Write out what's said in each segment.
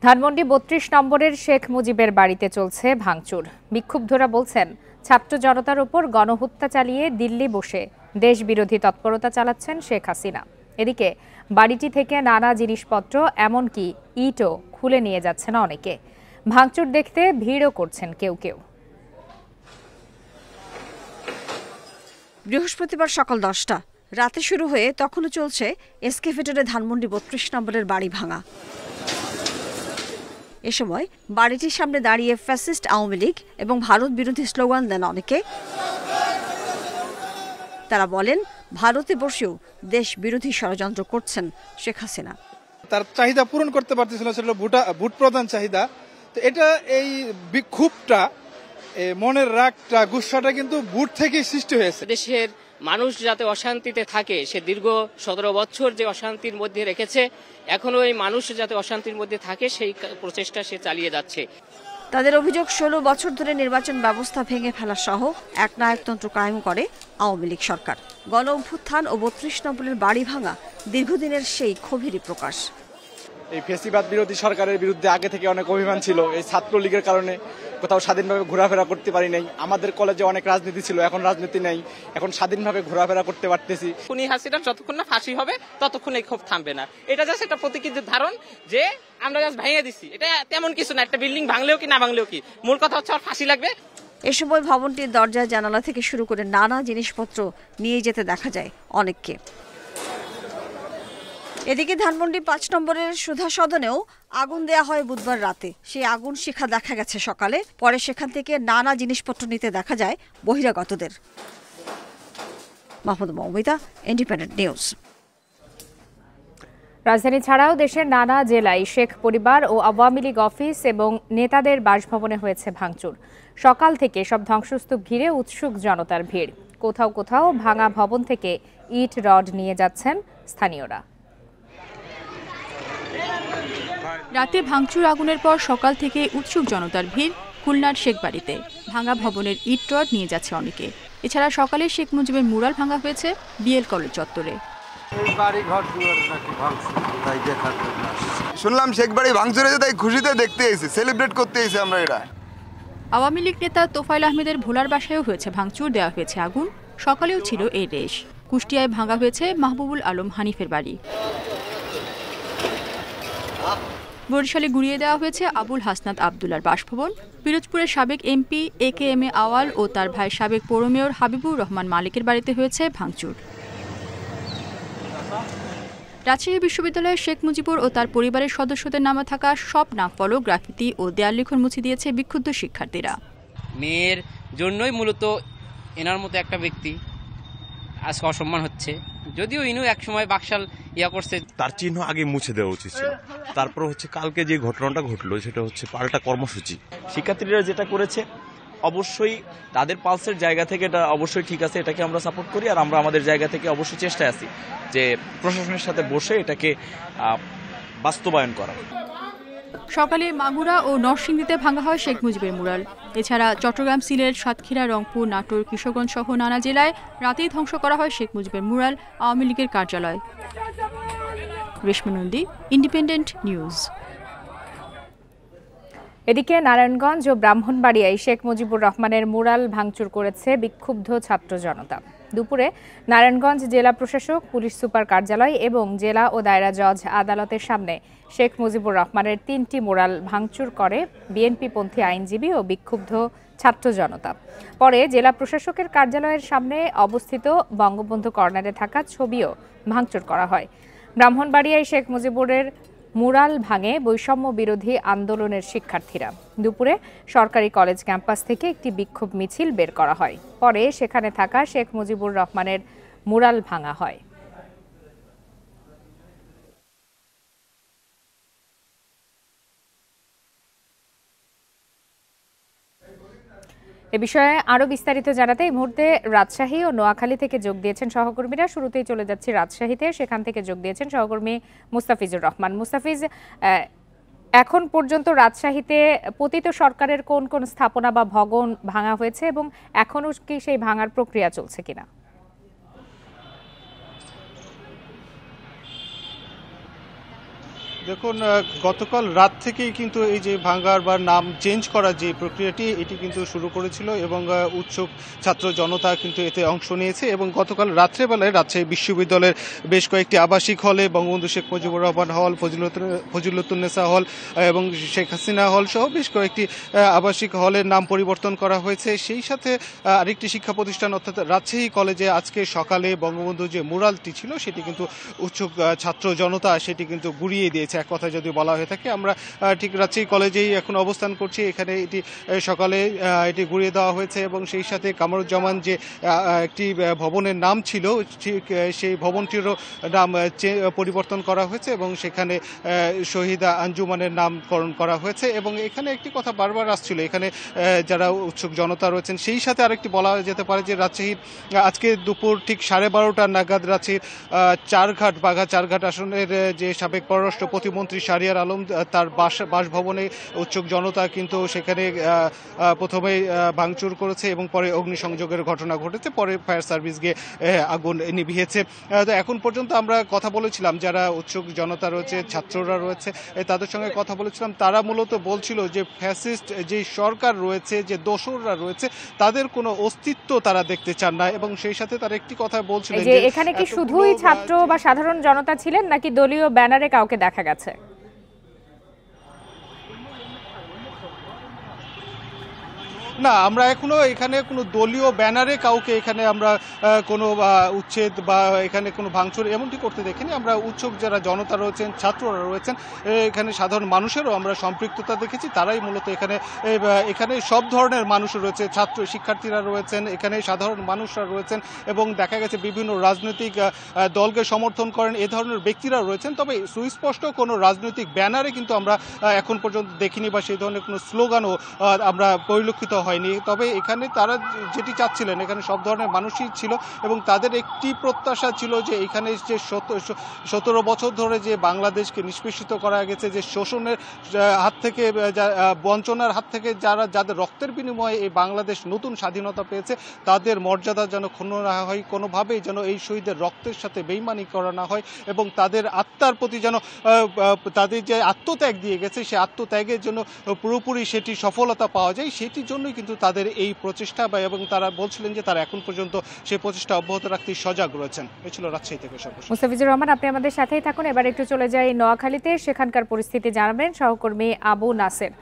ধানমন্ডি ৩২ নম্বরের শেখ মুজিবের বাড়িতে চলছে ভাঙচুর। বিক্ষুব্ধরা বলছেন, ছাত্র জনতার উপর গণহত্যা চালিয়ে দিল্লি বসে দেশবিরোধী তৎপরতা চালাচ্ছেন শেখ হাসিনা। এদিকে বাড়িটি থেকে নানা জিনিসপত্র এমনকি ইটও খুলে নিয়ে যাচ্ছেন অনেকে। ভাঙচুর দেখতে ভিড়ও করছেন কেউ কেউ। বৃহস্পতিবার সকাল 10টা রাতে শুরু হয়ে তখনও চলছে এসকেভেটরে ধানমন্ডি ৩২ নম্বরের বাড়ি ভাঙা। এ সময় বাড়িটির সামনে দাঁড়িয়ে ফ্যাসিস্ট আওয়ামী লীগ এবং ভারত বিরোধী স্লোগান দেন অনেকে। তারা বলেন, ভারতে বসেও দেশ বিরোধী ষড়যন্ত্র করছেন শেখ হাসিনা। তার চাহিদা পূরণ করতে পারতেছিল, সেটা ভোট প্রধান চাহিদা। তো এটা এই বিক্ষোভটা, মনের রাগটা, গুচ্ছাটা কিন্তু ভোট থেকেই সৃষ্টি হয়েছে। দেশের মানুষ যাতে অশান্তিতে থাকে, সে দীর্ঘ 17 বছর যে অশান্তির মধ্যে রেখেছে, এখনো এই মানুষ যাতে অশান্তির মধ্যে থাকে সেই প্রচেষ্টা সে চালিয়ে যাচ্ছে। তাদের অভিযোগ, 16 বছর ধরে নির্বাচন ব্যবস্থা ভেঙে ফেলা সহ একনায়কতন্ত্র কায়েম করে আওয়ামী লীগ সরকার। গণ অভ্যুত্থান ও ৩২ নম্বরের বাড়ি ভাঙা দীর্ঘদিনের সেই ক্ষোভেরই প্রকাশ। এই ফ্যাসিবাদ বিরোধী সরকারের বিরুদ্ধে আগে থেকে অনেক অভিমান ছিল। এই ছাত্রলীগের কারণে কোথাও স্বাধীনভাবে ঘোরাফেরা করতে পারি নাই। আমাদের কলেজে অনেক রাজনীতি ছিল, এখন রাজনীতি নেই, এখন স্বাধীনভাবে ঘোরাফেরা করতে পারতেছি। খুনি হাসিনার যতক্ষণ না ফাঁসি হবে ততক্ষণ এই ক্ষোভ থামবে না। এটা জাস্ট একটা প্রতীকী ধারণ যে আমরা জাস্ট ভেঙে দিচ্ছি, এটা তেমন কিছু না। একটা বিল্ডিং ভাঙলেও কি না ভাঙলেও কি, মূল কথা হচ্ছে আর ফাঁসি লাগবে। এ সময় ভবনটির দরজা জানালা থেকে শুরু করে নানা জিনিসপত্র নিয়ে যেতে দেখা যায় অনেককে। এদিকে ধানমন্ডি ৫ নম্বরের সুধা সদনেও আগুন দেয়া হয় বুধবার রাতে। সেই আগুন শিখা দেখা গেছে সকালে। পরে সেখান থেকে নানা জিনিসপত্র নিতে দেখা যায় বহিরাগতদের। Mahmud Moumita, independent news. রাজধানী ছাড়াও দেশের নানা জেলায় শেখ পরিবার ও আওয়ামী লীগ অফিস এবং নেতাদের বাসভবনে হয়েছে ভাঙচুর। সকাল থেকে সব ধ্বংসস্তূপ ঘিরে উৎসুক জনতার ভিড়। কোথাও কোথাও ভাঙা ভবন থেকে ইট রড নিয়ে যাচ্ছেন স্থানীয়রা। রাতে ভাঙচুর আগুনের পর সকাল থেকে উৎসুক জনতার ভিড় খুলনার শেখবাড়িতে। ভাঙা ভবনের ইট রড নিয়ে যাচ্ছে অনেকে। এছাড়া সকালে শেখ মুজিবের মুরাল ভাঙা হয়েছে বিএল কলেজ চত্বরে। শুনলাম শেখবাড়ি ভাঙচুর হয়েছে, তাই খুশিতে দেখতে এসেছি, সেলিব্রেট করতে এসেছি আমরা। এটা আওয়ামী লীগ নেতা তোফায়েল আহমেদের ভোলার বাসায়ও হয়েছে ভাঙচুর, দেওয়া হয়েছে আগুন। সকালেও ছিল এই রেশ। কুষ্টিয়ায় ভাঙা হয়েছে মাহবুবুল আলম হানিফের বাড়ি। বরিশালে গুড়িয়ে দেওয়া হয়েছে আবুল হাসনাত আবদুল্লার বাসভবন। পিরোজপুরের সাবেক এমপি AKM আওয়াল ও তার ভাই সাবেক পৌর মেয়র হাবিবুর রহমান মালিকের বাড়িতে হয়েছে ভাঙচুর। রাজশাহী বিশ্ববিদ্যালয়ের শেখ মুজিবুর ও তার পরিবারের সদস্যদের নামে থাকা সব নামফলক, গ্রাফিতি ও দেয়াল লিখন মুছে দিয়েছে বিক্ষুব্ধ শিক্ষার্থীরা। মেয়ের জন্যই মূলত এনার মতো একটা ব্যক্তি আজকে অসম্মান হচ্ছে। যদিও ইনু একসময় বাকশাল করছে, তার চিহ্ন আগে মুছে দেওয়া উচিত ছিল। তারপর হচ্ছে কালকে যে ঘটনাটা ঘটলো সেটা হচ্ছে পাল্টা কর্মসূচি। শিক্ষার্থীরা যেটা করেছে অবশ্যই তাদের পালসের জায়গা থেকে এটা অবশ্যই ঠিক আছে, এটাকে আমরা সাপোর্ট করি। আর আমরা আমাদের জায়গা থেকে অবশ্যই চেষ্টায় আছি যে প্রশাসনের সাথে বসে এটাকে বাস্তবায়ন করা। সকালে মাগুরা ও নরসিংদীতে ভাঙা হয় শেখ মুজিবের মুরাল। এছাড়া চট্টগ্রাম, সিলেট, সাতক্ষীরা, রংপুর, নাটোর, কিশোরগঞ্জ সহ নানা জেলায় রাতেই ধ্বংস করা হয় শেখ মুজিবের মুরাল, আওয়ামী লীগের কার্যালয়। Reshma Nandi, independent news. এদিকে নারায়ণগঞ্জ ও ব্রাহ্মণবাড়িয়ায় শেখ মুজিবুর রহমানের মুরাল ভাঙচুর করেছে বিক্ষুব্ধ ছাত্র জনতা। দুপুরে নারায়ণগঞ্জ জেলা প্রশাসক, পুলিশ সুপার কার্যালয় এবং জেলা ও দায়রা জজ আদালতের সামনে শেখ মুজিবুর রহমানের 3টি মুরাল ভাঙচুর করে বিএনপিপন্থী আইনজীবী ও বিক্ষুব্ধ ছাত্র জনতা। পরে জেলা প্রশাসকের কার্যালয়ের সামনে অবস্থিত বঙ্গবন্ধু কর্নারে থাকা ছবিও ভাঙচুর করা হয়। ব্রাহ্মণবাড়িয়ায় শেখ মুজিবুরের মুরাল ভাঙে বৈষম্য বিরোধী আন্দোলনের শিক্ষার্থীরা। দুপুরে সরকারি কলেজ ক্যাম্পাস থেকে একটি বিক্ষোভ মিছিল বের করা হয়। পরে সেখানে থাকা শেখ মুজিবুর রহমানের মুরাল ভাঙা হয়। এ বিষয়ে আরো বিস্তারিত জানাতে এই মুহূর্তে রাজশাহী ও নোয়াখালী থেকে যোগ দিয়েছেন সহকর্মীরা। শুরুতেই চলে যাচ্ছি রাজশাহীতে, সেখান থেকে যোগ দিয়েছেন সহকর্মী মুস্তাফিজুর রহমান। মুস্তাফিজ, এখন পর্যন্ত রাজশাহীতে পতিত সরকারের কোন কোন স্থাপনা বা ভবন ভাঙা হয়েছে এবং এখনো কি সেই ভাঙার প্রক্রিয়া চলছে কিনা? দেখুন, গতকাল রাত থেকেই কিন্তু এই যে ভাঙ্গার বা নাম চেঞ্জ করার যে প্রক্রিয়াটি এটি কিন্তু শুরু করেছিল এবং উৎসুক ছাত্র জনতা কিন্তু এতে অংশ নিয়েছে। এবং গতকাল রাত্রেবেলায় রাজশাহী বিশ্ববিদ্যালয়ের বেশ কয়েকটি আবাসিক হলে বঙ্গবন্ধু শেখ মুজিবুর রহমান হল, ফজিলতুন্নেসা হল এবং শেখ হাসিনা হল সহ বেশ কয়েকটি আবাসিক হলের নাম পরিবর্তন করা হয়েছে। সেই সাথে আরেকটি শিক্ষা প্রতিষ্ঠান অর্থাৎ রাজশাহী কলেজে আজকে সকালে বঙ্গবন্ধু যে মুরালটি ছিল সেটি কিন্তু উৎসুক ছাত্র জনতা সেটি কিন্তু গুড়িয়ে দিয়েছে, এক কথা যদি বলা হয়ে থাকে। আমরা ঠিক রাজশাহী কলেজেই এখন অবস্থান করছি। এখানে এটি সকালে এটি গুড়িয়ে দেওয়া হয়েছে এবং সেই সাথে কামরুজ্জামান যে একটি ভবনের নাম ছিল ঠিক সেই ভবনটিরও নাম পরিবর্তন করা হয়েছে এবং সেখানে শহীদা আঞ্জুমানের নামকরণ করা হয়েছে। এবং এখানে একটি কথা বারবার আসছিল, এখানে যারা উৎসুক জনতা রয়েছেন সেই সাথে আরেকটি বলা যেতে পারে যে রাজশাহীর আজকে দুপুর ঠিক 12:30 নাগাদ রাজশাহীর চারঘাট বাঘা চারঘাট আসনের যে সাবেক পররাষ্ট্র প্রতিমন্ত্রী শাহরিয়ার আলম তার বাসভবনে উৎসুক জনতা কিন্তু সেখানে প্রথমে ভাঙচুর করেছে এবং পরে অগ্নিসংযোগের ঘটনা ঘটেছে, পরে ফায়ার সার্ভিস গিয়ে আগুন নিভিয়েছে। তো এখন পর্যন্ত আমরা কথা বলেছিলাম যারা উৎসুক জনতা রয়েছে, ছাত্ররা রয়েছে, তাদের সঙ্গে কথা বলেছিলাম। তারা মূলত বলছিল যে ফ্যাসিস্ট যে সরকার রয়েছে, যে দোসররা রয়েছে, তাদের কোনো অস্তিত্ব তারা দেখতে চান না। এবং সেই সাথে তারা একটি কথা বলছিলেন যে এখানে কি শুধুই ছাত্র বা সাধারণ জনতা ছিলেন নাকি দলীয় ব্যানারে কাউকে দেখা গেছে? না, আমরা এখনো এখানে কোনো দলীয় ব্যানারে কাউকে এখানে আমরা কোনো উচ্ছেদ বা এখানে কোনো ভাঙচুর এমনটি করতে দেখিনি। আমরা উৎসুক যারা জনতা রয়েছেন, ছাত্ররা রয়েছেন, এখানে সাধারণ মানুষেরও আমরা সম্পৃক্ততা দেখেছি। তারাই মূলত এখানে সব ধরনের মানুষ রয়েছে, ছাত্র শিক্ষার্থীরা রয়েছেন, এখানে সাধারণ মানুষরা রয়েছেন এবং দেখা গেছে বিভিন্ন রাজনৈতিক দলকে সমর্থন করেন এ ধরনের ব্যক্তিরা রয়েছেন। তবে সুস্পষ্ট কোনো রাজনৈতিক ব্যানারে কিন্তু আমরা এখন পর্যন্ত দেখিনি বা সেই ধরনের কোনো স্লোগানও আমরা পরিলক্ষিত হয়নি। তবে এখানে তারা যেটি চাচ্ছিলেন, এখানে সব ধরনের মানুষই ছিল এবং তাদের একটি প্রত্যাশা ছিল যে এখানে যে 17 বছর ধরে যে বাংলাদেশকে নিষ্পেষিত করা গেছে, যে শোষণের হাত থেকে, বঞ্চনার হাত থেকে যাদের রক্তের বিনিময়ে এই বাংলাদেশ নতুন স্বাধীনতা পেয়েছে, তাদের মর্যাদা যেন ক্ষুণ্ণ না হয়, কোনোভাবেই যেন এই শহীদের রক্তের সাথে বেইমানি করা না হয় এবং তাদের আত্মার প্রতি যেন তাদের যে আত্মত্যাগ দিয়ে গেছে সেই আত্মত্যাগের জন্য পুরোপুরি সেটি সফলতা পাওয়া যায়, সেটির জন্যই কিন্তু তাদের এই প্রচেষ্টা এবং তারা বলছিলেন যে তারা এখন পর্যন্ত সেই প্রচেষ্টা অব্যাহত রাখতে সজাগ রয়েছেন। এই ছিল রাজশাহী থেকে সর্বশেষ। মুস্তাফিজুর রহমান, আপনি আমাদের সাথেই থাকুন। এবার একটু চলে যাই নোয়াখালীতে, সেখানকার পরিস্থিতি জানাবেন সহকর্মী আবু নাসের।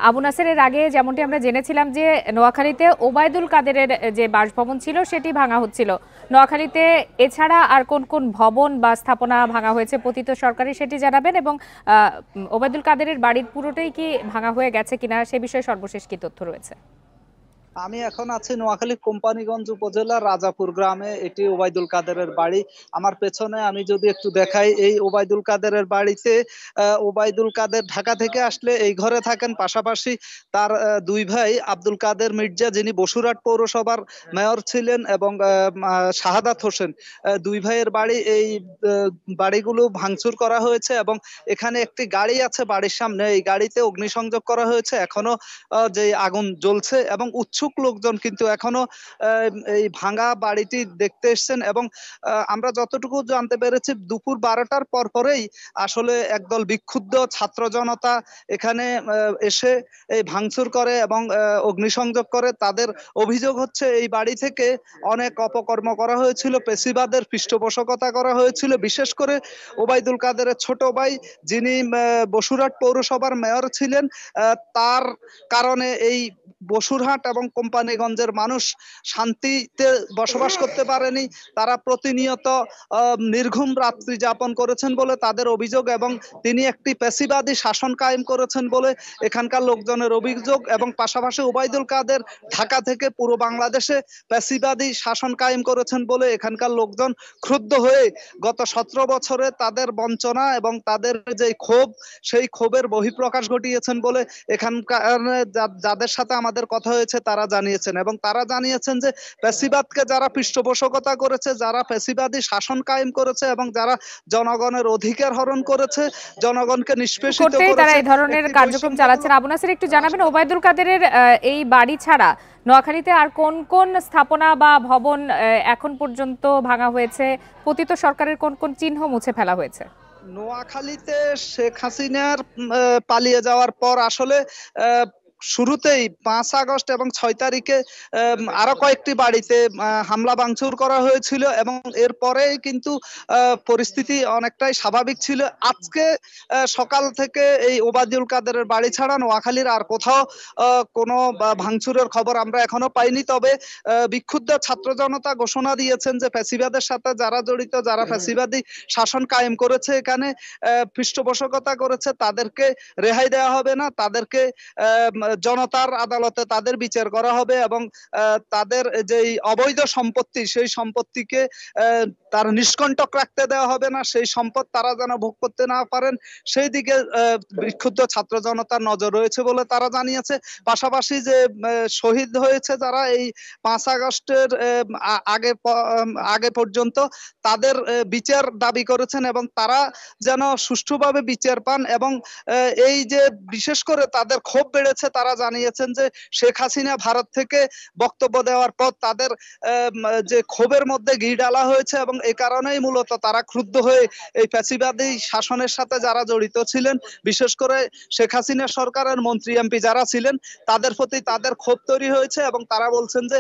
আবু নাসেরের আগে যেমনটি আমরা জেনেছিলাম যে নোয়াখালীতে ওবায়দুল কাদেরের যে বাসভবন ছিল সেটি ভাঙা হচ্ছিল। নোয়াখালীতে এছাড়া আর কোন কোন ভবন বা স্থাপনা ভাঙা হয়েছে পতিত সরকারি সেটি জানাবেন এবং ওবায়দুল কাদেরের বাড়ির পুরোটাই কি ভাঙা হয়ে গেছে কিনা সে বিষয়ে সর্বশেষ কি তথ্য রয়েছে? আমি এখন আছি নোয়াখালী কোম্পানিগঞ্জ উপজেলার রাজাপুর গ্রামে। এটি ওবায়দুল কাদেরের বাড়ি। আমার পেছনে আমি যদি একটু দেখাই, এই ওবায়দুল কাদেরের বাড়িতে ওবায়দুল কাদের ঢাকা থেকে আসলে এই ঘরে থাকেন, পাশাপাশি তার দুই ভাই আব্দুল কাদের মির্জা যিনি বসুরহাট পৌরসভার মেয়র ছিলেন এবং শাহাদাত হোসেন, দুই ভাইয়ের বাড়ি। এই বাড়িগুলো ভাঙচুর করা হয়েছে এবং এখানে একটি গাড়ি আছে বাড়ির সামনে, এই গাড়িতে অগ্নিসংযোগ করা হয়েছে। এখনো যে আগুন জ্বলছে এবং উৎসুক লোকজন কিন্তু এখনো এই ভাঙা বাড়িটি দেখতে এসছেন এবং আমরা যতটুকু জানতে পেরেছি দুপুর 12টার পরেই আসলে একদল বিক্ষুব্ধ ছাত্র জনতা এখানে এসে এই ভাঙচুর করে এবং অগ্নিসংযোগ করে। তাদের অভিযোগ হচ্ছে এই বাড়ি থেকে অনেক অপকর্ম করা হয়েছিল, পেশিবাদের পৃষ্ঠপোষকতা করা হয়েছিল। বিশেষ করে ওবায়দুল কাদেরের ছোট ভাই যিনি বসুরহাট পৌরসভার মেয়র ছিলেন, তার কারণে এই বসুরহাট এবং কোম্পানিগঞ্জের মানুষ শান্তিতে বসবাস করতে পারেনি। তারা প্রতিনিয়ত নির্ঘুম রাত্রি যাপন করেছেন বলে তাদের অভিযোগ এবং তিনি একটি পেশিবাদী শাসন কায়েম করেছেন বলে এখানকার লোকজনের অভিযোগ। এবং পাশাপাশি ওবায়দুল কাদের ঢাকা থেকে পুরো বাংলাদেশে পেশিবাদী শাসন কায়েম করেছেন বলে এখানকার লোকজন ক্ষুব্ধ হয়ে গত 17 বছরে তাদের বঞ্চনা এবং তাদের যে ক্ষোভ, সেই ক্ষোভের বহিঃপ্রকাশ ঘটিয়েছেন বলে এখানকার যাদের সাথে আমাদের কথা হয়েছে তারা জানিয়েছেন। এবং তারা জানিয়েছেন যে পেশিবাদকে যারা পৃষ্ঠপোষকতা করেছে, যারা পেশিবাদী শাসন কায়েম করেছে এবং যারা জনগণের অধিকার হরণ করেছে, জনগণকে নিষ্পেষিত করেছে, তারা এই ধরনের কার্যক্রম চালাচ্ছেন। আবু নাসির, একটু জানাবেন ওবায়দুল কাদেরের এই বাড়ি ছাড়া নোয়াখালীতে আর কোন কোন স্থাপনা বা ভবন এখন পর্যন্ত ভাঙা হয়েছে, পতিত সরকারের কোন কোন চিহ্ন মুছে ফেলা হয়েছে? নোয়াখালীতে শেখ হাসিনার পালিয়ে যাওয়ার পর আসলে শুরুতেই 5 আগস্ট এবং 6 তারিখে আরো কয়েকটি বাড়িতে হামলা ভাঙচুর করা হয়েছিল এবং এরপরেই কিন্তু পরিস্থিতি অনেকটাই স্বাভাবিক ছিল। আজকে সকাল থেকে এই ওবায়দুল কাদেরের বাড়ি ছাড়া নোয়াখালীর আর কোথাও কোনো ভাঙচুরের খবর আমরা এখনো পাইনি। তবে বিক্ষুব্ধ ছাত্র জনতা ঘোষণা দিয়েছেন যে ফ্যাসিবাদের সাথে যারা জড়িত, যারা ফ্যাসিবাদী শাসন কায়েম করেছে, এখানে পৃষ্ঠপোষকতা করেছে, তাদেরকে রেহাই দেওয়া হবে না, তাদেরকে জনতার আদালতে তাদের বিচার করা হবে এবং তাদের যে অবৈধ সম্পত্তি সেই সম্পত্তিকে তার নিষ্কণ্টক রাখতে দেওয়া হবে না, সেই সম্পদ তারা যেন ভোগ করতে না পারেন সেই দিকে বিক্ষুব্ধ ছাত্র জনতার নজর রয়েছে বলে তারা জানিয়েছে। পাশাপাশি যে শহীদ হয়েছে যারা এই 5 আগস্টের আগে পর্যন্ত তাদের বিচার দাবি করেছেন এবং তারা যেন সুষ্ঠুভাবে বিচার পান এবং এই যে বিশেষ করে তাদের ক্ষোভ বেড়েছে, তারা জানিয়েছেন যে শেখ হাসিনা ভারত থেকে বক্তব্য দেওয়ার পর তাদের যে ক্ষোভের মধ্যে ঘি ঢালা হয়েছে এবং এই কারণেই মূলত তারা ক্রুদ্ধ হয়ে এই ফ্যাসিবাদী শাসনের সাথে যারা জড়িত ছিলেন, বিশেষ করে শেখ হাসিনা সরকারের মন্ত্রী এমপি যারা ছিলেন, তাদের প্রতি তাদের ক্ষোভ তৈরি হয়েছে এবং তারা বলছেন যে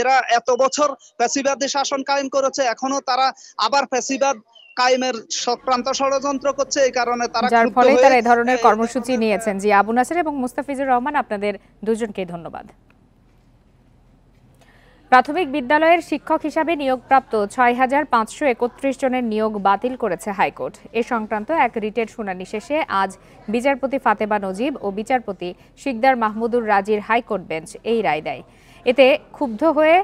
এরা এত বছর ফ্যাসিবাদী শাসন কায়েম করেছে, এখনো তারা আবার ফ্যাসিবাদ কায়েমের চক্রান্ত ষড়যন্ত্র করছে, এই কারণে তারা যার ফলে তারা এই ধরনের কর্মসূচি নিয়েছেন। জি, আবু নাসের এবং মুস্তাফিজুর রহমান, আপনাদের দুজনকে ধন্যবাদ। প্রাথমিক বিদ্যালয়ের শিক্ষক হিসাবে নিয়োগপ্রাপ্ত ৬,৫৩১ জনের নিয়োগ বাতিল করেছে হাইকোর্ট। এ সংক্রান্ত এক রিটের শুনানি শেষে আজ বিচারপতি ফাতেমা নজিব ও বিচারপতি শিকদার মাহমুদুর রাজির হাইকোর্ট বেঞ্চ এই রায় দেয়। এতে ক্ষুব্ধ হয়ে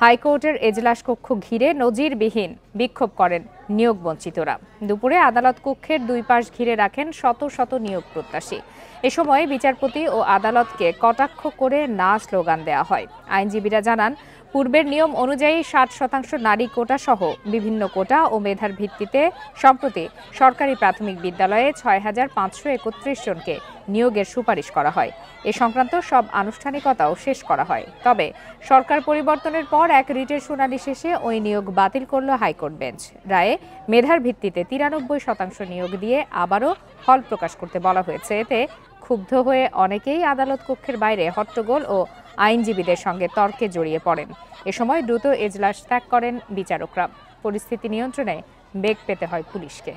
হাইকোর্টের এজলাস কক্ষ ঘিরে নজিরবিহীন বিক্ষোভ করেন নিয়োগ বঞ্চিতরা। দুপুরে আদালত কক্ষের দুই পাশ ঘিরে রাখেন শত শত নিয়োগ প্রত্যাশী। এ সময় বিচারপতি ও আদালতকে কটাক্ষ করে না স্লোগান দেওয়া হয়। আইনজীবীরা জানান, পূর্বের নিয়ম অনুযায়ী 60% নারী কোটা সহ বিভিন্ন কোটা ও মেধার ভিত্তিতে সম্প্রতি সরকারি প্রাথমিক বিদ্যালয়ে ৬,৫৩১ জনকে নিয়োগের সুপারিশ করা হয়। এ সংক্রান্ত সব আনুষ্ঠানিকতাও শেষ করা হয়। তবে সরকার পরিবর্তনের পর এক রিটের শুনানি শেষে ওই নিয়োগ বাতিল করল হাইকোর্ট বেঞ্চ। রায়ে মেধার ভিত্তিতে 93% নিয়োগ দিয়ে আবারও ফল প্রকাশ করতে বলা হয়েছে। এতে ক্ষুব্ধ হয়ে অনেকেই আদালত কক্ষের বাইরে হট্টগোল ও আইনজীবীদের সঙ্গে তর্কে জড়িয়ে পড়েন। এ সময় দ্রুত এজলাস ত্যাগ করেন বিচারকরা। পরিস্থিতি নিয়ন্ত্রণে বেগ পেতে হয় পুলিশকে।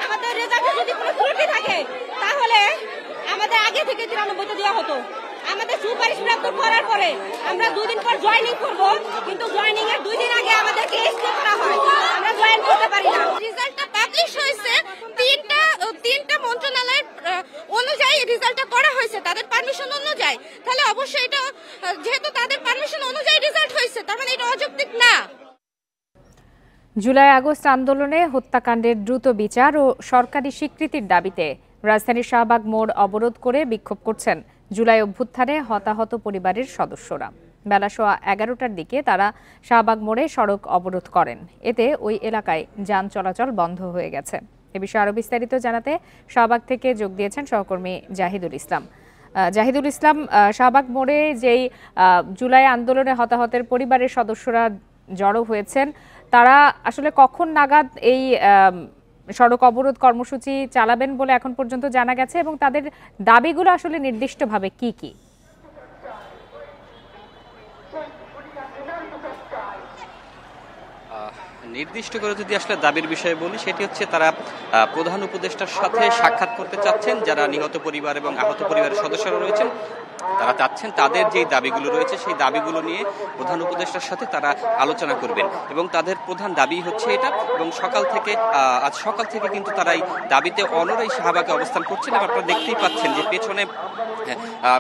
আমাদের রেজাল্টে যদি কোনো ত্রুটি থাকে তাহলে আমাদের আগে থেকে 93টা দেওয়া হতো। আমাদের সুপারিশ প্রাপ্ত করার পরে আমরা 2 দিন পর জয়েনিং করব, কিন্তু জয়েনিং এর 2 দিন আগে আমাদেরকে স্টে করা হয়, আমরা জয়েন করতে পারি না। রেজাল্টটা পাবলিশ হয়েছে, তিনটা মন্ত্রণালয়ের অনুযায়ী রেজাল্টটা করা হয়েছে, তাদের পারমিশন অনুযায়ী। তাহলে অবশ্যই এটা যেহেতু তাদের পারমিশন অনুযায়ী রেজাল্ট হয়েছে, তার মানে এটা অযৌক্তিক না। জুলাই আগস্ট আন্দোলনে হত্যাকাণ্ডের দ্রুত বিচার ও সরকারি স্বীকৃতির দাবিতে রাজধানীর শাহবাগ মোড় অবরোধ করে বিক্ষোভ করছেন জুলাই অভ্যুত্থানে হতাহত পরিবারের সদস্যরা। বেলা 11:15টার দিকে তারা শাহবাগ মোড়ে সড়ক অবরোধ করেন। এতে ওই এলাকায় যান চলাচল বন্ধ হয়ে গেছে। এ বিষয়ে আরো বিস্তারিত জানাতে শাহবাগ থেকে যোগ দিয়েছেন সহকর্মী জাহিদুল ইসলাম। জাহিদুল ইসলাম, শাহবাগ মোড়ে যেই জুলাই আন্দোলনে হতাহতের পরিবারের সদস্যরা জড়ো হয়েছেন, তারা আসলে কখন নাগাদ এই সড়ক অবরোধ কর্মসূচি চালাবেন বলে এখন পর্যন্ত জানা গেছে এবং তাদের দাবিগুলো আসলে নির্দিষ্টভাবে কি কি? নির্দিষ্ট করে যদি আসলে দাবির বিষয়ে বলি, সেটি হচ্ছে তারা প্রধান উপদেষ্টার সাথে সাক্ষাৎ করতে চাচ্ছেন। যারা নিহত পরিবার এবং আহত পরিবারের সদস্যরা রয়েছেন তারা চাচ্ছেন তাদের যে দাবিগুলো রয়েছে সেই দাবিগুলো নিয়ে প্রধান উপদেষ্টার সাথে তারা আলোচনা করবেন এবং তাদের প্রধান দাবি হচ্ছে এটা। এবং আজ সকাল থেকে কিন্তু তারা এই দাবিতে অনড়াই শাহবাগে অবস্থান করছেন। এবং আপনারা দেখতেই পাচ্ছেন যে পেছনে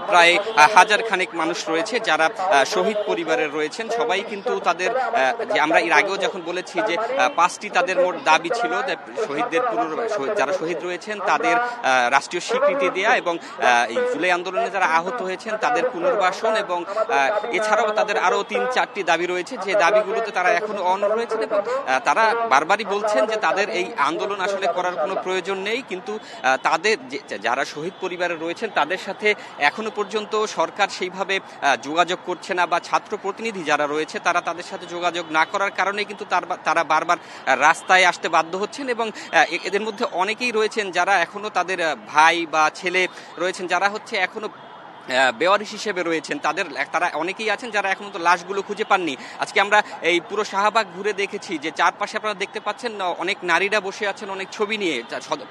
প্রায় 1000 খানেক মানুষ রয়েছে যারা শহীদ পরিবারের রয়েছেন। সবাই কিন্তু তাদের যে আমরা এর আগেও যখন বলেছি দেখেছি যে 5টি তাদের মোট দাবি ছিল, শহীদদের যারা শহীদ রয়েছেন তাদের রাষ্ট্রীয় স্বীকৃতি দেয়া এবং এই জুলাই আন্দোলনে যারা আহত হয়েছেন তাদের পুনর্বাসন এবং এছাড়াও তাদের আরো 3-4টি দাবি রয়েছে, যে দাবিগুলোতে তারা এখনো অনড় রয়েছেন এবং তারা বারবারই বলছেন যে তাদের এই আন্দোলন আসলে করার কোনো প্রয়োজন নেই, কিন্তু তাদের যারা শহীদ পরিবারে রয়েছেন তাদের সাথে এখনো পর্যন্ত সরকার সেইভাবে যোগাযোগ করছে না, বা ছাত্র প্রতিনিধি যারা রয়েছে তারা তাদের সাথে যোগাযোগ না করার কারণে কিন্তু তারা বারবার রাস্তায় আসতে বাধ্য হচ্ছেন। এবং এদের মধ্যে অনেকেই রয়েছেন যারা এখনো তাদের ভাই বা ছেলে রয়েছেন যারা হচ্ছে এখনো বেওয়ারিশ হিসেবে রয়েছেন, তারা অনেকেই আছেন যারা এখনো তো লাশগুলো খুঁজে পাননি। আজকে আমরা এই পুরো শাহবাগ ঘুরে দেখেছি যে চারপাশে আপনারা দেখতে পাচ্ছেন অনেক নারীরা বসে আছেন অনেক ছবি নিয়ে,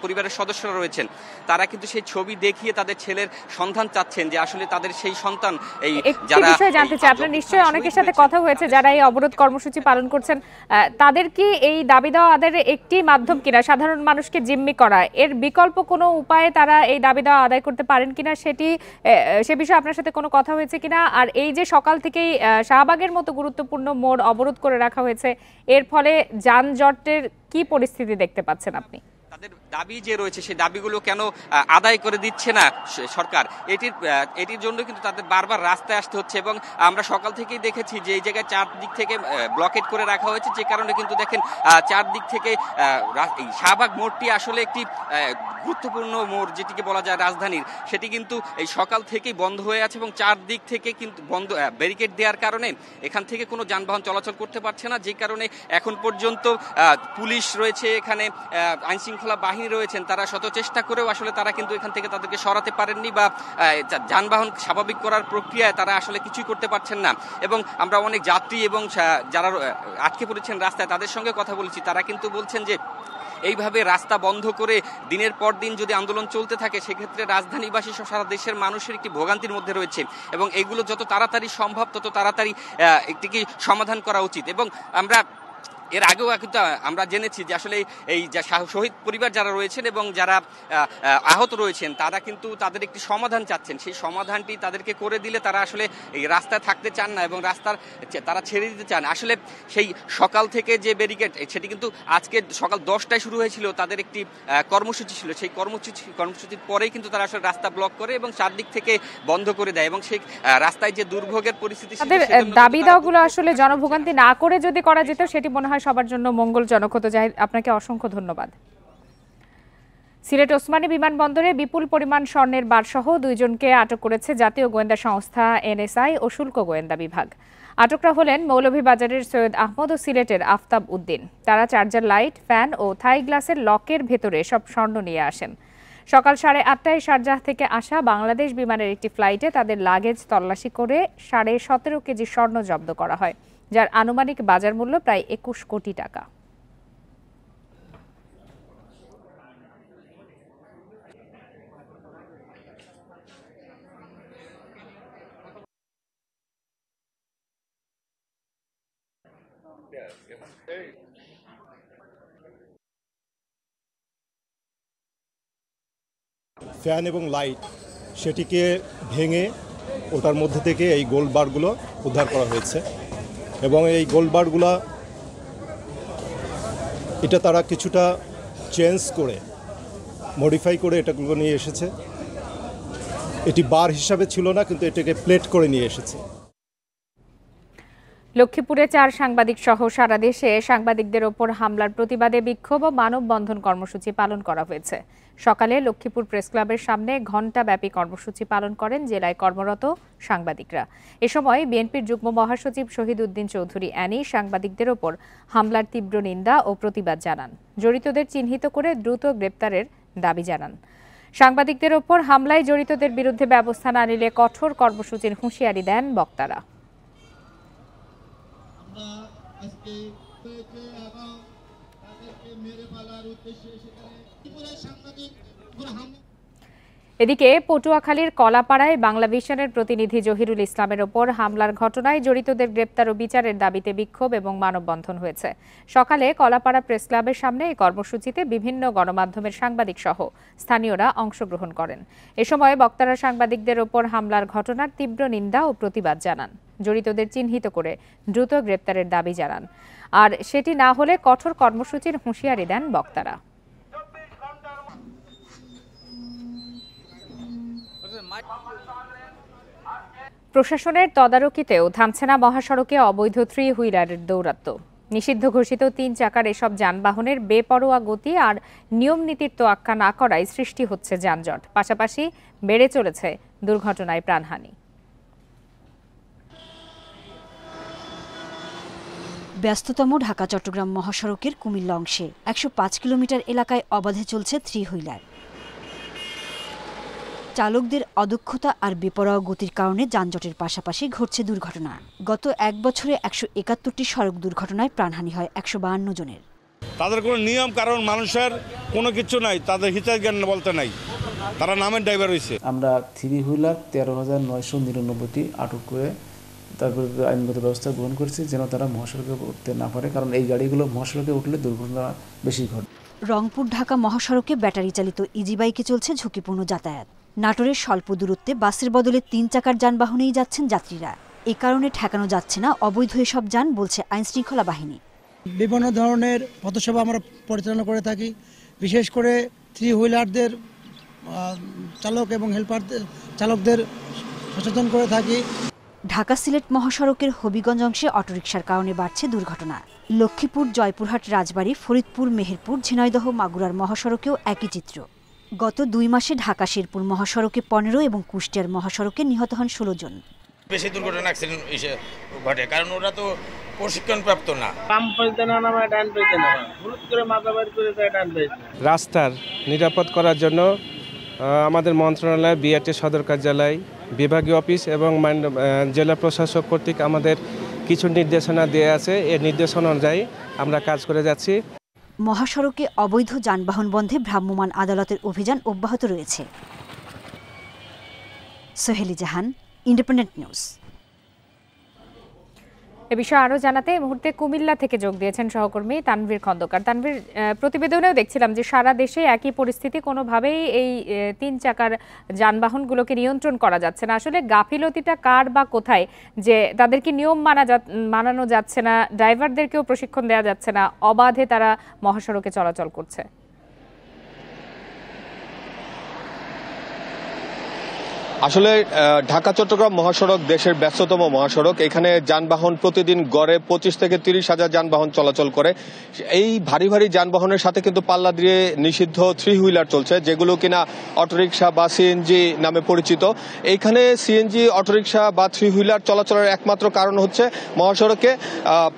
পরিবারের সদস্যরা রয়েছেন, তারা কিন্তু সেই ছবি দেখিয়ে তাদের ছেলের সন্ধান চাচ্ছেন, যে আসলে তাদের সেই সন্তান এই যারা বিষয় জানতে চাই। আপনার নিশ্চয়ই অনেকের সাথে কথা হয়েছে যারা এই অবরোধ কর্মসূচি পালন করছেন, তাদের কি এই দাবি দেওয়া আদায়ের একটি মাধ্যম কিনা সাধারণ মানুষকে জিম্মি করা, এর বিকল্প কোনো উপায়ে তারা এই দাবি দেওয়া আদায় করতে পারেন কিনা সে বিষয়ে আপনার সাথে কোনো কথা হয়েছে কিনা? আর এই যে সকাল থেকেই শাহবাগের মতো গুরুত্বপূর্ণ মোড় অবরোধ করে রাখা হয়েছে, এর ফলে যানজটের কি পরিস্থিতি দেখতে পাচ্ছেন আপনি? তাদের দাবি যে রয়েছে সেই দাবিগুলো কেন আদায় করে দিচ্ছে না সরকার, এটির জন্য কিন্তু তাদের বারবার রাস্তায় আসতে হচ্ছে। এবং আমরা সকাল থেকেই দেখেছি যে এই জায়গায় চারদিক থেকে ব্লকেট করে রাখা হয়েছে, যে কারণে কিন্তু দেখেন চারদিক থেকে শাহবাগ মোড়টি আসলে একটি গুরুত্বপূর্ণ মোড় যেটিকে বলা যায় রাজধানীর, সেটি কিন্তু এই সকাল থেকেই বন্ধ হয়ে আছে এবং চারদিক থেকে কিন্তু বন্ধ ব্যারিকেড দেওয়ার কারণে এখান থেকে কোনো যানবাহন চলাচল করতে পারছে না, যে কারণে এখন পর্যন্ত পুলিশ রয়েছে, এখানে আইনশৃঙ্খলা বাহিনী রয়েছেন, তারা শত চেষ্টা করেও আসলে তারা কিন্তু এখান থেকে তাদেরকে সরাতে পারেননি, বা যানবাহন স্বাভাবিক করার প্রক্রিয়ায় তারা আসলে কিছুই করতে পারছেন না। এবং আমরা অনেক যাত্রী এবং যারা আটকে পড়েছেন রাস্তায় তাদের সঙ্গে কথা বলেছি, তারা কিন্তু বলছেন যে এইভাবে রাস্তা বন্ধ করে দিনের পর দিন যদি আন্দোলন চলতে থাকে সেক্ষেত্রে রাজধানীবাসী সহ সারা দেশের মানুষের একটি ভোগান্তির মধ্যে রয়েছে, এবং এইগুলো যত তাড়াতাড়ি সম্ভব তত তাড়াতাড়ি একটি সমাধান করা উচিত। এবং আমরা এর আগেও কিন্তু আমরা জেনেছি যে আসলে এই শহীদ পরিবার যারা রয়েছেন এবং যারা আহত রয়েছেন তারা কিন্তু তাদের একটি সমাধান চাচ্ছেন, সেই সমাধানটি তাদেরকে করে দিলে তারা আসলে এই রাস্তায় থাকতে চান না এবং তারা ছেড়ে দিতে চান। আসলে সেই সকাল থেকে যে ব্যারিকেড সেটি কিন্তু আজকে সকাল 10টায় শুরু হয়েছিল, তাদের একটি কর্মসূচি ছিল, সেই কর্মসূচির পরেই কিন্তু তারা আসলে রাস্তা ব্লক করে এবং চারদিক থেকে বন্ধ করে দেয়, এবং সেই রাস্তায় যে দুর্ভোগের পরিস্থিতি তাদের দাবি দাওয়াগুলো আসলে জনভোগান্তি না করে যদি করা যেত সেটি মনে হয় সবার জন্য মঙ্গলজনক হতো। জাহিদ, আপনাকে অসংখ্য ধন্যবাদ। সিলেট ওসমানী বিমানবন্দরে বিপুল পরিমাণ স্বর্ণের বারসহ 2 জনকে আটক করেছে জাতীয় গোয়েন্দা সংস্থা এনএসআই ও শুল্ক গোয়েন্দা বিভাগ। আটকরা হলেন মৌলভীবাজারের সৈয়দ আহমদ ও সিলেটের আফতাব উদ্দিন। তারা চার্জার লাইট, ফ্যান ও থাই গ্লাসের লকের ভেতরে সব স্বর্ণ নিয়ে আসেন। সকাল 8:30টায় শারজাহ থেকে আসা বাংলাদেশ বিমানের একটি ফ্লাইটে তাদের লাগেজ তল্লাশি করে 17.5 কেজি স্বর্ণ জব্দ করা হয়, যার আনুমানিক বাজার মূল্য প্রায় 21 কোটি টাকা। ফ্যান এবং লাইট সেটিকে ভেঙে ওটার মধ্যে থেকে এই গোল্ড বারগুলো উদ্ধার করা হয়েছে, এবং এই গোল্ড বারগুলো এটা তারা কিছুটা চেঞ্জ করে মডিফাই করে এটাগুলো নিয়ে এসেছে। এটি বার হিসাবে ছিল না, কিন্তু এটাকে প্লেট করে নিয়ে এসেছে। লক্ষ্মীপুরে 4 সাংবাদিক সহ সারা দেশে সাংবাদিকদের ওপর হামলার প্রতিবাদে বিক্ষোভ ও মানববন্ধন কর্মসূচি পালন করা হয়েছে। সকালে লক্ষ্মীপুর প্রেস ক্লাবের সামনে ঘণ্টাব্যাপী কর্মসূচি পালন করেন জেলায় কর্মরত সাংবাদিকরা। এ সময় বিএনপির যুগ্ম মহাসচিব শহীদ উদ্দিন চৌধুরী অ্যানি সাংবাদিকদের ওপর হামলার তীব্র নিন্দা ও প্রতিবাদ জানান। জড়িতদের চিহ্নিত করে দ্রুত গ্রেপ্তারের দাবি জানান। সাংবাদিকদের ওপর হামলায় জড়িতদের বিরুদ্ধে ব্যবস্থা না নিলে কঠোর কর্মসূচির হুঁশিয়ারি দেন বক্তারা। এদিকে পটুয়াখালীর কলাপাড়ায় বাংলা ভিশনের প্রতিনিধি জহিরুল ইসলামের ওপর হামলার ঘটনায় জড়িতদের গ্রেপ্তার ও বিচারের দাবিতে বিক্ষোভ এবং মানববন্ধন হয়েছে। সকালে কলাপাড়া প্রেস ক্লাবের সামনে এই কর্মসূচিতে বিভিন্ন গণমাধ্যমের সাংবাদিক সহ স্থানীয়রা অংশগ্রহণ করেন। এ সময় বক্তারা সাংবাদিকদের ওপর হামলার ঘটনার তীব্র নিন্দা ও প্রতিবাদ জানান। জড়িতদের চিহ্নিত করে দ্রুত গ্রেপ্তারের দাবি জানান। আর সেটি না হলে কঠোর কর্মসূচির হুঁশিয়ারি দেন বক্তারা। প্রশাসনের তদারকিতেও থামছে না মহাসড়কে অবৈধ 3 হুইলারের দৌরাত্ম্য। নিষিদ্ধ ঘোষিত 3 চাকার এসব যানবাহনের বেপরোয়া গতি আর নিয়ম নীতির তোয়াক্কা না করায় সৃষ্টি হচ্ছে যানজট, পাশাপাশি বেড়ে চলেছে দুর্ঘটনায় প্রাণহানি। ব্যস্ততম ঢাকা চট্টগ্রাম মহাসড়কের কুমিল্লা অংশে 105 কিলোমিটার এলাকায় অবাধে চলছে 3 হুইলার। চালকদের অদক্ষতা আর বেপরোয়া গতির কারণে যানজটের পাশাপাশি ঘটছে দুর্ঘটনা। গত 1 বছরে 171টি সড়ক দুর্ঘটনায় প্রাণহানি হয় 152 জনের। তাদের কোনো নিয়ম কারণ মানুষের কোনো কিছু নাই, তাদের হিতার জ্ঞান বলতে নাই, তারা নামের ড্রাইভার হয়েছে। আমরা 3 হুইলার 13,999টি আটক করে তারপরে আইনগত ব্যবস্থা গ্রহণ করেছি যেন তারা মহাসড়কে উঠতে না পারে, কারণ এই গাড়িগুলো মহাসড়কে উঠলে দুর্ঘটনা বেশি ঘটে। রংপুর ঢাকা মহাসড়কে ব্যাটারি চালিত ইজি বাইকে চলছে ঝুঁকিপূর্ণ যাতায়াত। নাটোরের স্বল্প দূরত্বে বাসের বদলে 3 চাকার যানবাহনেই যাচ্ছেন যাত্রীরা। এ কারণে ঠেকানো যাচ্ছে না অবৈধ এসব যান, বলছে আইনশৃঙ্খলা বাহিনী। বিভিন্ন ধরনের পথসেবা আমরা পরিচালনা করে থাকি, বিশেষ করে 3 হুইলারদের চালক এবং হেল্পারদের চালকদের সচেতন করে থাকি। ঢাকা সিলেট মহাসড়কের হবিগঞ্জ অংশে অটোরিকশার কারণে বাড়ছে দুর্ঘটনা। লক্ষ্মীপুর, জয়পুরহাট, রাজবাড়ী, ফরিদপুর, মেহেরপুর, ঝিনাইদহ, মাগুরার মহাসড়কেও একই চিত্র। গত 2 মাসে ঢাকা শেরপুর মহাসড়কে 15 এবং কুষ্টিয়ার মহাসড়কে নিহত হন 16 জন। বেশি দুর্ঘটনা অ্যাক্সিডেন্ট ঘটে কারণ ওরা তো প্রশিক্ষণপ্রাপ্ত না। রাস্তার নিরাপদ করার জন্য আমাদের মন্ত্রণালয়, বিআরটি সদর কার্যালয়, বিভাগীয় অফিস এবং জেলা প্রশাসক কর্তৃক আমাদের কিছু নির্দেশনা দেওয়া আছে। এই নির্দেশনা অনুযায়ী আমরা কাজ করে যাচ্ছি। মহাসড়কে অবৈধ যানবাহন বন্ধে ভ্রাম্যমাণ আদালতের অভিযান অব্যাহত রয়েছে। সোহেলি জাহান, ইন্ডিপেন্ডেন্ট নিউজ। এ বিষয়ে আরো জানাতে এই মুহূর্তে কুমিল্লা থেকে যোগ দিয়েছেন সহকর্মী তানভীর খন্দকার। তানভীর, প্রতিবেদনেও দেখছিলাম যে সারা দেশে একই পরিস্থিতি, কোনোভাবেই এই 3 চাকার যানবাহনগুলোকে নিয়ন্ত্রণ করা যাচ্ছে না। আসলে গাফিলতিটা কার বা কোথায় যে তাদেরকে নিয়ম মানানো যাচ্ছে না, ড্রাইভারদেরকেও প্রশিক্ষণ দেওয়া যাচ্ছে না, অবাধে তারা মহাসড়কে চলাচল করছে? আসলে ঢাকা চট্টগ্রাম মহাসড়ক দেশের ব্যস্ততম মহাসড়ক। এখানে যানবাহন প্রতিদিন গড়ে 25 থেকে 30 হাজার যানবাহন চলাচল করে। এই ভারী ভারী যানবাহনের সাথে কিন্তু পাল্লা দিয়ে নিষিদ্ধ 3 হুইলার চলছে, যেগুলো কিনা অটোরিকশা বা সিএনজি নামে পরিচিত। এইখানে সিএনজি, অটোরিকশা বা 3 হুইলার চলাচলের একমাত্র কারণ হচ্ছে মহাসড়কে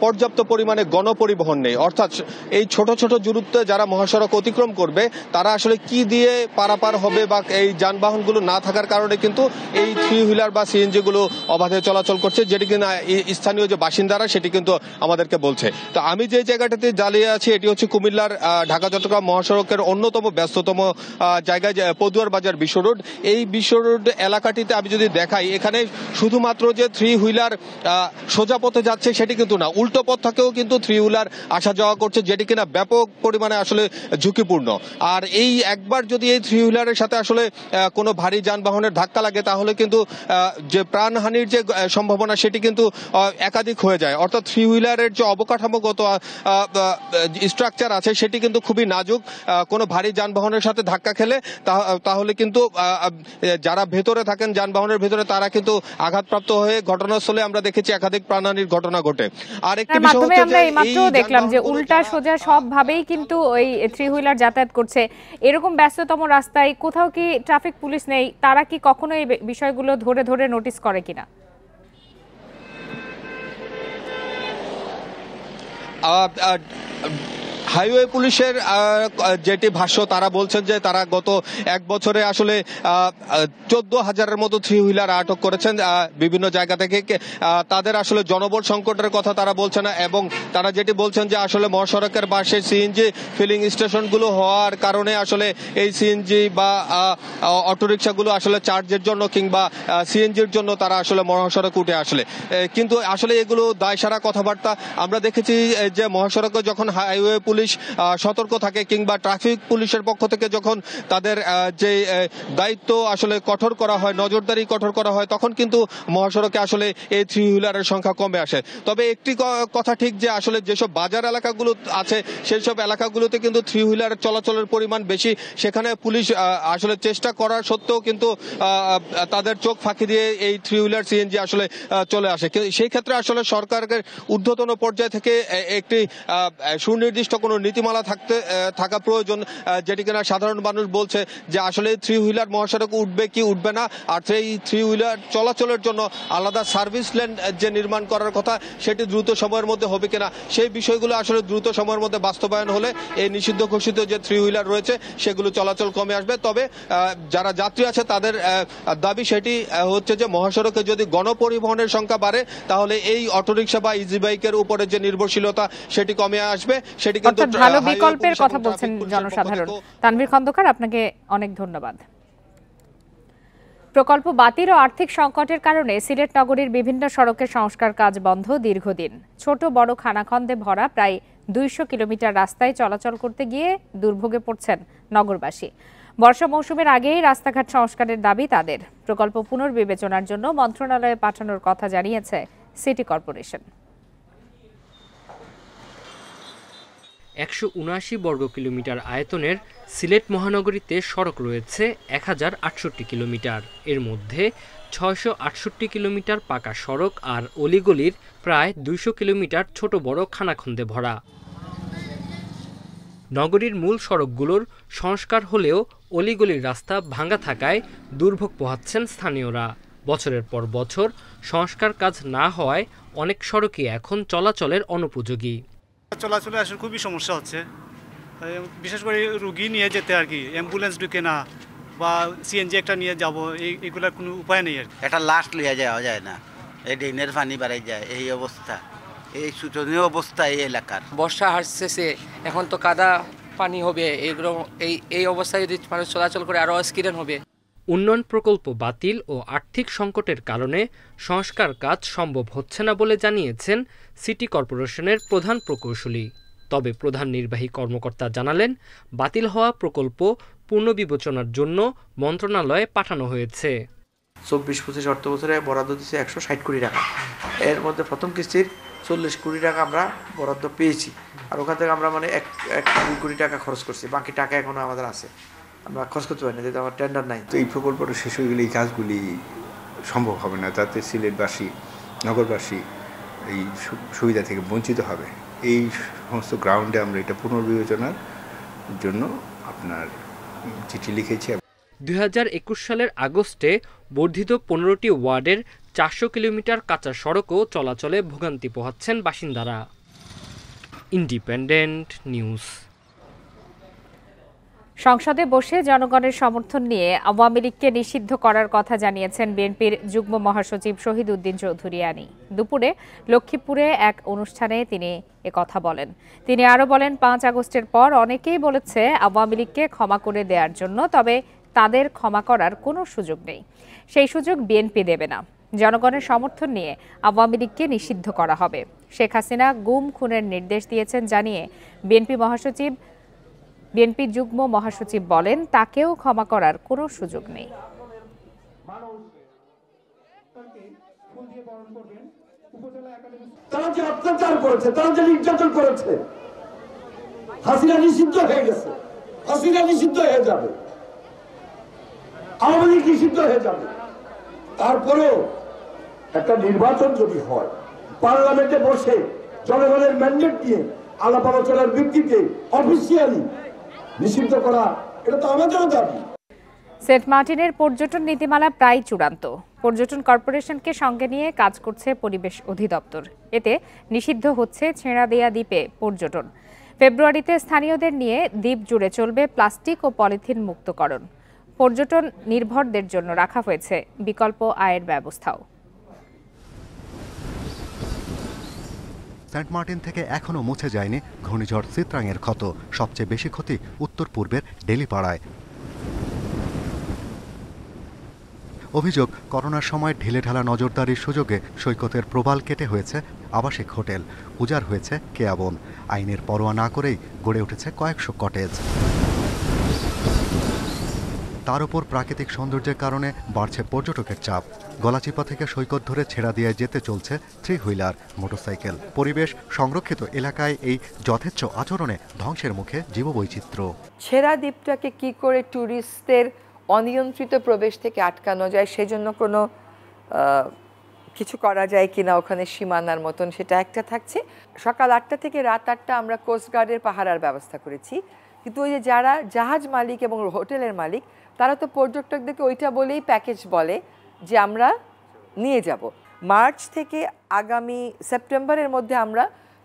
পর্যাপ্ত পরিমাণে গণপরিবহন নেই। অর্থাৎ এই ছোট ছোট দূরত্বে যারা মহাসড়ক অতিক্রম করবে তারা আসলে কি দিয়ে পারাপার হবে, বা এই যানবাহনগুলো না থাকার কারণে কিন্তু এই 3 হুইলার বা সিএনজি গুলো অবাধে চলাচল করছে, যেটি কিনা স্থানীয় যে বাসিন্দারা সেটি কিন্তু আমাদেরকে বলছে। তো আমি যে জায়গাটাতে দাঁড়িয়ে আছি এটি হচ্ছে কুমিল্লার ঢাকা চট্টগ্রাম মহাসড়কের অন্যতম ব্যস্ততম জায়গায়, পদুয়ার বাজার বিশ্ব রোড। এই বিশ্ব রোড এলাকাটিতে আমি যদি দেখাই, এখানে শুধুমাত্র যে 3 হুইলার সোজা পথে যাচ্ছে সেটি কিন্তু না, উল্টো পথ থেকেও কিন্তু 3 হুইলার আসা যাওয়া করছে, যেটি কিনা ব্যাপক পরিমাণে আসলে ঝুঁকিপূর্ণ। আর এই একবার যদি এই 3 হুইলারের সাথে আসলে কোনো ভারী যানবাহনের ধাক্কা লাগে তাহলে কিন্তু যে প্রাণহানির যে সম্ভাবনা সেটি কিন্তু একাধিক হয়ে যায়। অর্থাৎ 3 হুইলারের যে অবকাঠামোগত স্ট্রাকচার আছে সেটি কিন্তু খুবই নাজুক। কোনো ভারী যানবাহনের সাথে ধাক্কা খেলে তাহলে কিন্তু যারা ভেতরে থাকেন যানবাহনের ভেতরে তারা কিন্তু আঘাতপ্রাপ্ত হয়ে ঘটনাস্থলে আমরা দেখেছি একাধিক প্রাণহানির ঘটনা ঘটে। আর একটি বিষয় হচ্ছে আমরা এইমাত্র দেখলাম যে উল্টা সোজা সবভাবেই কিন্তু ওই 3 হুইলার যাতায়াত করছে। এরকম ব্যস্ততম রাস্তায় কোথাও কি ট্রাফিক পুলিশ নেই? তারা কি কখনো এই বিষয়গুলো ধরে ধরে নোটিস করে কিনা? হাইওয়ে পুলিশের যেটি ভাষ্য, তারা বলছেন যে তারা গত 1 বছরে আসলে 14,000-এর মতো 3 হুইলার আটক করেছেন বিভিন্ন জায়গা থেকে। তাদের আসলে জনবল সংকটের কথা তারা বলছে না, এবং তারা যেটি বলছেন যে আসলে মহাসড়কের পাশে সিএনজি ফিলিং স্টেশনগুলো হওয়ার কারণে আসলে এই সিএনজি বা অটোরিকশাগুলো আসলে চার্জের জন্য কিংবা সিএনজির জন্য তারা আসলে মহাসড়ক উঠে আসলে, কিন্তু আসলে এগুলো দায়সারা কথাবার্তা। আমরা দেখেছি যে মহাসড়কে যখন হাইওয়ে পুলিশ পুলিশ সতর্ক থাকে কিংবা ট্রাফিক পুলিশের পক্ষ থেকে যখন তাদের যে দায়িত্ব আসলে কঠোর করা হয়, নজরদারি কঠোর করা হয়, তখন কিন্তু মহাসড়কে আসলে এই 3 হুইলারের সংখ্যা কমে আসে। তবে একটি কথা ঠিক যে আসলে যেসব বাজার এলাকাগুলো আছে সেই সব এলাকাগুলোতে কিন্তু 3 হুইলার চলাচলের পরিমাণ বেশি। সেখানে পুলিশ আসলে চেষ্টা করার সত্ত্বেও কিন্তু তাদের চোখ ফাঁকি দিয়ে এই 3 হুইলার সিএনজি আসলে চলে আসে। সেই ক্ষেত্রে আসলে সরকারের ঊর্ধ্বতন পর্যায় থেকে একটি সুনির্দিষ্ট কোনো নীতিমালা থাকা প্রয়োজন, যেটি কিনা সাধারণ মানুষ বলছে যে আসলে 3 হুইলার মহাসড়ক উঠবে কি উঠবে না, আর সেই 3 হুইলার চলাচলের জন্য আলাদা সার্ভিস লেন যে নির্মাণ করার কথা সেটি দ্রুত সময়ের মধ্যে হবে কিনা, সেই বিষয়গুলো আসলে দ্রুত সময়ের মধ্যে বাস্তবায়ন হলে এই নিষিদ্ধ ঘোষিত যে 3 হুইলার রয়েছে সেগুলো চলাচল কমে আসবে। তবে যারা যাত্রী আছে তাদের দাবি সেটি হচ্ছে যে মহাসড়কে যদি গণপরিবহনের সংখ্যা বাড়ে তাহলে এই অটোরিকশা বা ইজি বাইকের উপরে যে নির্ভরশীলতা সেটি কমে আসবে। সেটি কিন্তু ভালো বিকল্পের কথা বলছেন জনসাধারণ। তানভীর খন্দকার, আপনাকে অনেক ধন্যবাদ। প্রকল্প বাতিল ও আর্থিক সংকটের কারণে সিলেট নগরীর বিভিন্ন সড়কের সংস্কার কাজ বন্ধ দীর্ঘদিন। ছোট বড় খানাখন্দে ভরা প্রায় 200 কিলোমিটার রাস্তায় চলাচল করতে গিয়ে দুর্ভোগে পড়ছেন নগরবাসী। বর্ষা মৌসুমের আগেই রাস্তাঘাট সংস্কারের দাবি তাদের। প্রকল্প পুনর্বিবেচনার জন্য মন্ত্রণালয়ে পাঠানোর কথা জানিয়েছে সিটি কর্পোরেশন। 179 বর্গ কিলোমিটার আয়তনের সিলেট মহানগরীতে সড়ক রয়েছে 1068 কিলোমিটার। এর মধ্যে 668 কিলোমিটার পাকা সড়ক আর অলিগলির প্রায় 200 কিলোমিটার ছোট বড় খানাখন্দে ভরা। নগরীর মূল সড়কগুলোর সংস্কার হলেও অলিগলির রাস্তা ভাঙা থাকায় দুর্ভোগ পোহাচ্ছেন স্থানীয়রা। বছরের পর বছর সংস্কার কাজ না হওয়ায় অনেক সড়কই এখন চলাচলের অনুপযোগী। চলাচলে আসলে খুবই সমস্যা হচ্ছে, বিশেষ করে রুগী নিয়ে যেতে আর কি, অ্যাম্বুলেন্স ঢুকে না বা সিএনজি একটা নিয়ে যাব, এইগুলোর কোনো উপায় নেই আর কি। এটা লাস্ট লিয়া যাওয়া যায় না, এই ড্রেনের পানি বাড়াই যায়, এই অবস্থা, এই শোচনীয় অবস্থা এই এলাকার। বর্ষা আসছে, এখন তো কাদা পানি হবে, এগুলো এই অবস্থায় যদি মানুষ চলাচল করে আরও অস্কিরেন হবে। উন্নয়ন প্রকল্প বাতিল ও আর্থিক সংকটের কারণে সংস্কার কাজ সম্ভব হচ্ছে না বলে জানিয়েছেন সিটি কর্পোরেশনের প্রধান প্রকৌশলী। তবে প্রধান নির্বাহী কর্মকর্তা জানালেন, বাতিল হওয়া প্রকল্প পুনর্বিবেচনার জন্য মন্ত্রণালয়ে পাঠানো হয়েছে। 24-25 অর্থ বছরে বরাদ্দ দিচ্ছে 160 কোটি টাকা। এর মধ্যে প্রথম কিস্তির 40 কোটি টাকা আমরা বরাদ্দ পেয়েছি, আর ওখান থেকে আমরা মানে 1 কোটি টাকা খরচ করছি, বাকি টাকা এখনো আমাদের আছে, আমরা খরচ করতে পারি না, যেহেতু আমার টেন্ডার নাই। তো এই প্রকল্পটা শেষ হয়ে গেলে এই কাজগুলি সম্ভব হবে না, তাতে সিলেটবাসী, নগরবাসী এই সুবিধা থেকে বঞ্চিত হবে। এই সমস্ত গ্রাউন্ডে আমরা এটা পুনর্বিবেচনার জন্য আপনার চিঠি লিখেছি। 2021 সালের আগস্টে বর্ধিত 15টি ওয়ার্ডের 400 কিলোমিটার কাঁচা সড়কও চলাচলে ভোগান্তি পোহাচ্ছেন বাসিন্দারা। Independent news. সংসদে বসে জনগণের সমর্থন নিয়ে আওয়ামী লীগকে নিষিদ্ধ করার কথা জানিয়েছেন বিএনপির যুগ্ম মহাসচিব শহীদ উদ্দিন চৌধুরী আনি। দুপুরে লক্ষ্মীপুরে এক অনুষ্ঠানে তিনি কথা বলেন। তিনি আরও বলেন, 5 আগস্টের পর অনেকেই বলেছে আওয়ামী লীগকে ক্ষমা করে দেওয়ার জন্য, তবে তাদের ক্ষমা করার কোনো সুযোগ নেই, সেই সুযোগ বিএনপি দেবে না। জনগণের সমর্থন নিয়ে আওয়ামী লীগকে নিষিদ্ধ করা হবে। শেখ হাসিনা গুম খুনের নির্দেশ দিয়েছেন জানিয়ে বিএনপি যুগ্ম মহাসচিব বলেন, তাকেও ক্ষমা করার কোনো সুযোগ নেই। তারা যে অত্যাচার করেছে, তারা যে নির্যাতন করেছে, হাসিনা নিষিদ্ধ হয়ে গেছে, হাসিনা নিষিদ্ধ হয়ে যাবে, আওয়ামী লীগ নিষিদ্ধ হয়ে যাবে। তারপরেও একটা নির্বাচন যদি হয়, পার্লামেন্টে বসে জনগণের ম্যান্ডেট দিয়ে আলাপ আলোচনার ভিত্তিতে অফিসিয়ালি নিষিদ্ধ করা, এটা তো আমাদেরও দাবি। সেন্ট মার্টিনের পর্যটন নীতিমালা প্রায় চূড়ান্ত। পর্যটন কর্পোরেশনকে সঙ্গে নিয়ে কাজ করছে পরিবেশ অধিদপ্তর। এতে নিষিদ্ধ হচ্ছে ছেঁড়াদেয়া দ্বীপে পর্যটন। ফেব্রুয়ারিতে স্থানীয়দের নিয়ে দ্বীপ জুড়ে চলবে প্লাস্টিক ও পলিথিন মুক্তকরণ। পর্যটন নির্ভরদের জন্য রাখা হয়েছে বিকল্প আয়ের ব্যবস্থাও। সেন্ট মার্টিন থেকে এখনও মুছে যায়নি ঘূর্ণিঝড় চিত্রাংয়ের ক্ষত। সবচেয়ে বেশি ক্ষতি উত্তর পূর্বের ডেলিপাড়ায়। অভিযোগ, করোনার সময় ঢিলেঢালা নজরদারির সুযোগে সৈকতের প্রবাল কেটে হয়েছে আবাসিক হোটেল, উজাড় হয়েছে কেয়াবন। আইনের পরোয়া না করেই গড়ে উঠেছে কয়েকশো কটেজ। তার উপর প্রাকৃতিক সৌন্দর্যের কারণে বাড়ছে পর্যটকের চাপ। গলাচিপা থেকে সৈকত ধরে ছেড়া দিয়ে যেতে চলছে 3 হুইলার, মোটরসাইকেল। পরিবেশ সংরক্ষিত এলাকায় এই যথেচ্ছ আচরণে ধ্বংসের মুখে জীববৈচিত্র্য। ছেড়া দ্বীপটাকে কি করে ট্যুরিস্টদের অনিয়ন্ত্রিত প্রবেশ থেকে আটকানো যায়, সেজন্য কোনো কিছু করা যায় কিনা ওখানে সীমানার মতন, সেটা একটা থাকছে। সকাল 8টা থেকে রাত 8টা আমরা কোস্টগার্ডের পাহারার ব্যবস্থা করেছি, কিন্তু ওই যে যারা জাহাজ মালিক এবং হোটেলের মালিক, তারা তো পর্যটকদেরকে ওইটা বলেই প্যাকেজ বলে যে আমরা নিয়ে যাব। মার্চ থেকে আগামী সেপ্টেম্বরের মধ্যে আমরা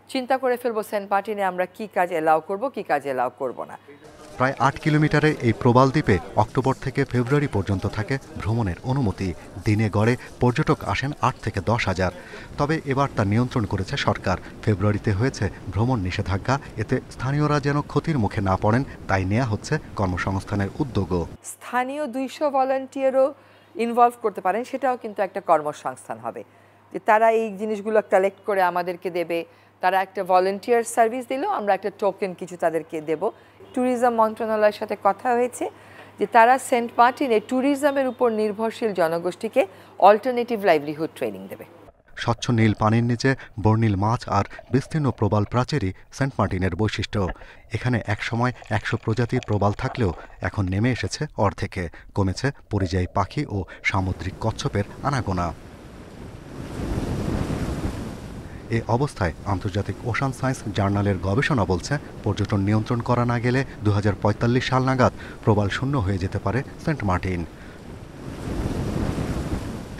চিন্তা করে ফেলবো সেন্ট মার্টিনে আমরা কি কাজ এলাও করব, কি কাজ এলাও করব না। প্রায় 8 কিলোমিটারে এই প্রবাল দ্বীপে অক্টোবর থেকে ফেব্রুয়ারি পর্যন্ত থাকে ভ্রমণের অনুমতি। দিনে গড়ে পর্যটক আসেন 8 থেকে 10,000। তবে এবার তা নিয়ন্ত্রণ করেছে সরকার। ফেব্রুয়ারিতে হয়েছে ভ্রমণ নিষেধাজ্ঞা। এতে স্থানীয়রা যেন ক্ষতির মুখে না পড়েন, তাই নেওয়া হচ্ছে কর্মসংস্থানের উদ্যোগও। স্থানীয় 200 ভলান্টিয়ারও ইনভলভ করতে পারেন, সেটাও কিন্তু একটা কর্মসংস্থান হবে, যে তারা এই জিনিসগুলো কালেক্ট করে আমাদেরকে দেবে। তারা একটা ভলান্টিয়ার সার্ভিস দিলেও আমরা একটা টোকেন কিছু তাদেরকে দেব। ট্যুরিজম মন্ত্রণালয়ের সাথে কথা হয়েছে যে তারা সেন্ট মার্টিনে ট্যুরিজমের উপর নির্ভরশীল জনগোষ্ঠীকে অল্টারনেটিভ লাইভলিহুড ট্রেনিং দেবে। স্বচ্ছ নীল পানির নিচে বর্ণিল মাছ আর বিস্তীর্ণ প্রবাল প্রাচীরই সেন্ট মার্টিনের বৈশিষ্ট্য। এখানে একসময় 100 প্রজাতির প্রবাল থাকলেও এখন নেমে এসেছে অর্ধেকে। কমেছে পরিযায়ী পাখি ও সামুদ্রিক কচ্ছপের আনাগোনা। এ অবস্থায় আন্তর্জাতিক ওশান সায়েন্স জার্নালের গবেষণা বলছে, পর্যটন নিয়ন্ত্রণ করা না গেলে 2045 সাল নাগাদ প্রবাল শূন্য হয়ে যেতে পারে সেন্ট মার্টিন।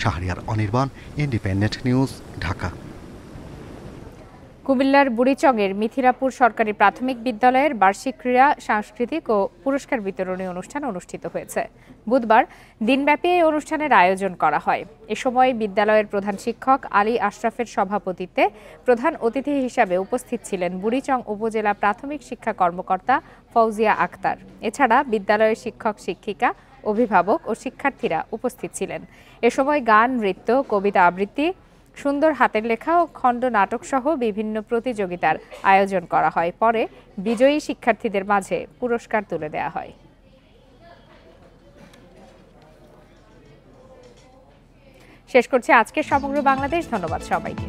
Shahriar Anirban, Independent news, Dhaka. কুমিল্লার বুড়িচংয়ের মিথিরাপুর সরকারি প্রাথমিক বিদ্যালয়ের বার্ষিক ক্রীড়া, সাংস্কৃতিক ও পুরস্কার বিতরণী অনুষ্ঠান অনুষ্ঠিত হয়েছে। বুধবার দিনব্যাপী এই অনুষ্ঠানের আয়োজন করা হয়। এ সময় বিদ্যালয়ের প্রধান শিক্ষক আলী আশরাফের সভাপতিত্বে প্রধান অতিথি হিসাবে উপস্থিত ছিলেন বুড়িচং উপজেলা প্রাথমিক শিক্ষা কর্মকর্তা ফৌজিয়া আক্তার। এছাড়া বিদ্যালয়ের শিক্ষক, শিক্ষিকা, অভিভাবক ও শিক্ষার্থীরা উপস্থিত ছিলেন। এ সময় গান, নৃত্য, কবিতা আবৃত্তি, সুন্দর হাতের লেখা ও খণ্ড নাটক সহ বিভিন্ন প্রতিযোগিতার আয়োজন করা হয়। পরে বিজয়ী শিক্ষার্থীদের মাঝে পুরস্কার তুলে দেওয়া হয়। শেষ করছি আজকের সমগ্র বাংলাদেশ। ধন্যবাদ সবাইকে।